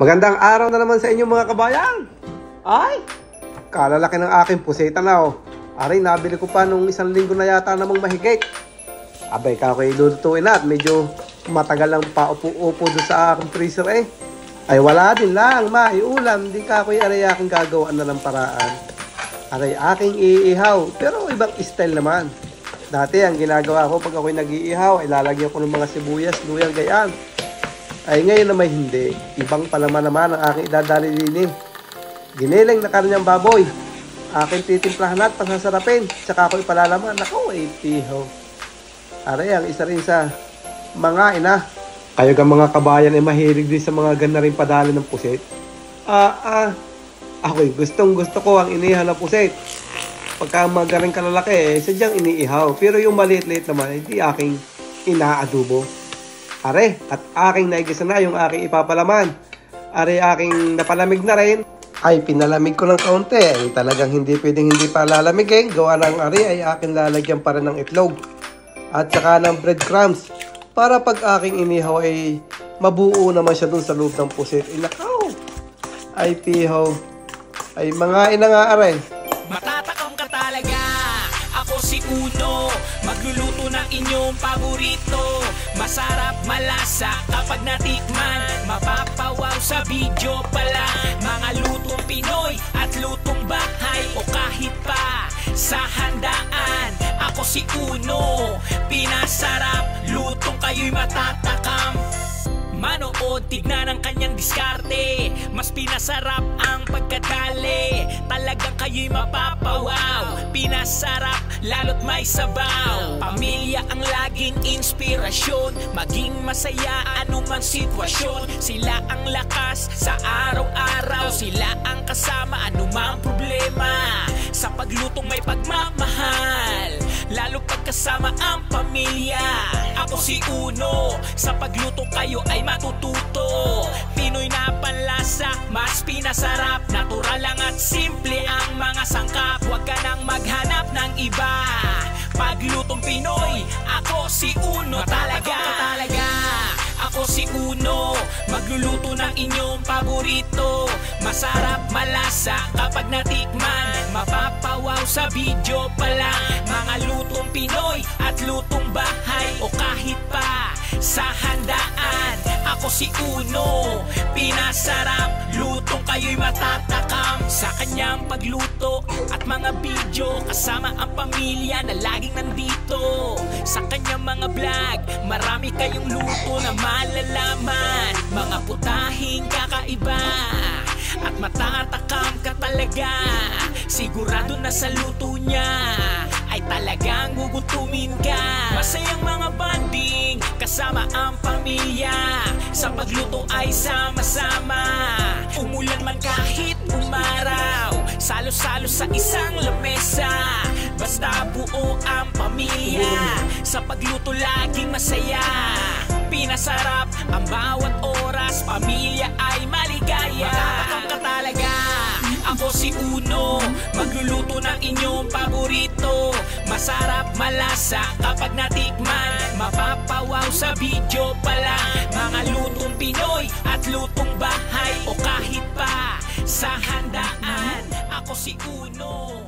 Magandang araw na naman sa inyo mga kabayan. Ay, kalalaki ng aking puseta na oh. Aray, nabili ko pa nung 1 linggo na yata namang mahigit. Abay, kakoy lulutuin na at medyo matagal lang pa upo-upo doon sa aking freezer eh. Ay wala din lang, maiulam. Di kakoy aray aking gagawaan na ng paraan. Aray aking iihaw, pero ibang style naman. Dati ang ginagawa ko pag ako'y nag-iihaw, ay lalagyan ko ng mga sibuyas, luyang, gayaan. Ay ngayon na may hindi. Ibang palaman naman ang aking idadali din eh. Giniling na karnyang baboy. Aking titimplahan at pagsasarapin. Tsaka ako ipalalaman. Naku, ay piho. Aray, ang isa rin sa mga ina. Kayo ka mga kabayan ay mahilig din sa mga ganda rin padali ng pusit. Ako'y gustong gusto ko ang inihaw na pusit. Pagka magaling kalalaki eh, sadyang iniihaw. Pero yung maliit-liit naman, hindi aking inaadobo. Are, at aking naigisa na yung aking ipapalaman. Are, aking napalamig na rin. Ay, pinalamig ko ng kaunti. Ay, talagang hindi pwedeng hindi pa lalamigin. Gawa ng are, ay aking lalagyan pa rin ng itlog. At saka ng breadcrumbs. Para pag aking inihaw ay mabuo naman siya dun sa loob ng pusit. Ay, nakaw. Ay, piho. Ay, mga ina nga are. Matatakam ka talaga. Ako si Uno, magluluto ng inyong paborito. Masarap, malasa kapag natikman. Mapapawaw sa video pala. Mga lutong Pinoy at lutong bahay o kahit pa sa handaan. Ako si Uno, pinasarap, lutong kayo'y matatakam. Manood, tignan ang kanyang diskarte. Mas pinasarap ang pagkadali. Talagang kayo'y mapapawaw. Pinasarap, lalo't may sabaw. Pamilya ang laging inspirasyon. Maging masaya anumang sitwasyon. Sila ang lakas sa araw-araw. Sila ang kasama anumang problema. Sa paglutong may pagmamahal, lalo pagkasama ang pamilya. Ako si Uno, sa pagluto kayo ay matututo. Pinoy na panlasa, mas pinasarap. Natural lang at simple ang mga sangkap. Huwag ka nang maghanap ng iba. Paglutong Pinoy, ako si Uno talaga. Ako si Uno, magluluto ng inyong paborito. Masarap, malasa kapag natikman. Mapapawaw sa video pala. Mga lutong Pinoy at lutong bahay o kahit pa sa handaan. Ako si Uno, pinasarap, lutong kayo'y matatakam. Sa kanyang pagluto at mga video, kasama ang pamilya na laging nandito. Sa kanyang mga vlog, marami kayong luto na malalaman. Mga putahing kakaiba at matatakam ka talaga. Sigurado na sa luto niya ay talagang gugutumin ka. Masayang mga banding kasama ang pamilya. Sa pagluto ay sama-sama. Umulan man kahit umaraw, salo-salo sa isang lamesa. Basta buo ang pamilya. Sa pagluto laging masaya. Pinasarap ang bawat oras. Pamilya ay maligaya. Matatakam ka talaga. Ako si Uno, magluluto ng inyong paborito. Masarap, malasa kapag natikman. Mapapawaw sa video pala. Mga lutong Pinoy at lutong bahay o kahit pa sa handaan. Ako si Uno.